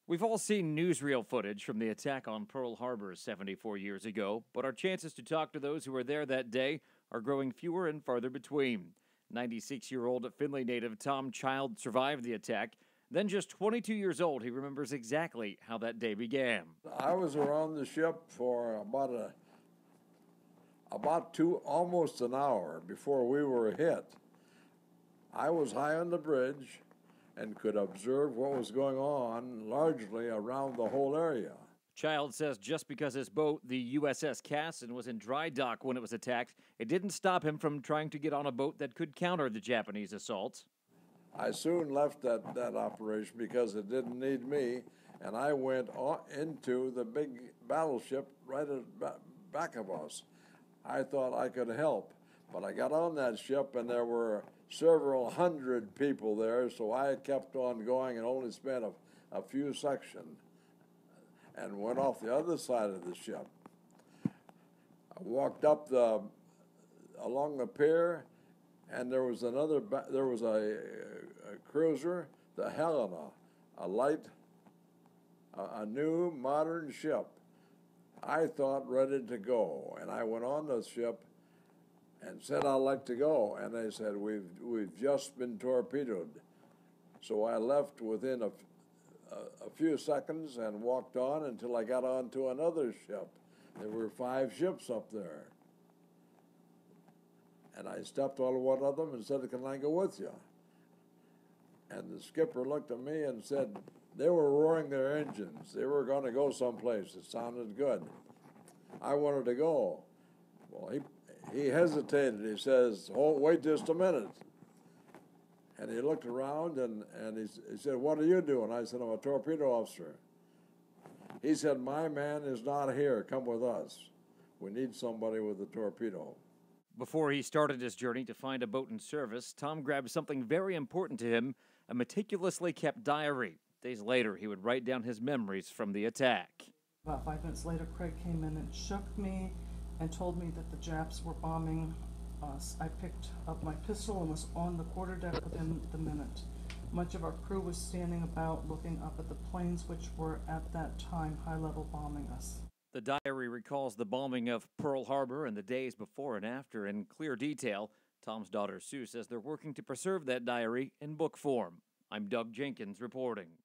We've all seen newsreel footage from the attack on Pearl Harbor 74 years ago, but our chances to talk to those who were there that day are growing fewer and farther between. 96-year-old Findlay native Tom Child survived the attack. Then, just 22 years old, he remembers exactly how that day began. I was around the ship for almost an hour before we were hit. I was high on the bridge and could observe what was going on largely around the whole area. Child says just because his boat, the USS Cassin, was in dry dock when it was attacked, it didn't stop him from trying to get on a boat that could counter the Japanese assault. I soon left that operation because it didn't need me, and I went into the big battleship right at back of us. I thought I could help, but I got on that ship and there were several hundred people there, so I kept on going and only spent a few sections and went off the other side of the ship. I walked up along the pier, and there was a cruiser, the Helena, a new modern ship. I thought ready to go, and I went on the ship and said I'd like to go, and they said we've just been torpedoed. So I left within a few seconds and walked on until I got onto another ship. There were 5 ships up there. And I stepped on one of them and said, "Can I go with you?" And the skipper looked at me and said, they were roaring their engines. They were going to go someplace. It sounded good. I wanted to go. Well, he hesitated. He says, "Oh, wait just a minute." And he looked around and he said, "What are you doing?" I said, "I'm a torpedo officer." He said, "My man is not here. Come with us. We need somebody with a torpedo." Before he started his journey to find a boat in service, Tom grabbed something very important to him, a meticulously kept diary. Days later, he would write down his memories from the attack. About 5 minutes later, Craig came in and shook me and told me that the Japs were bombing us. I picked up my pistol and was on the quarterdeck within the minute. Much of our crew was standing about looking up at the planes which were at that time high-level bombing us. The diary recalls the bombing of Pearl Harbor and the days before and after in clear detail. Tom's daughter Sue says they're working to preserve that diary in book form. I'm Doug Jenkins reporting.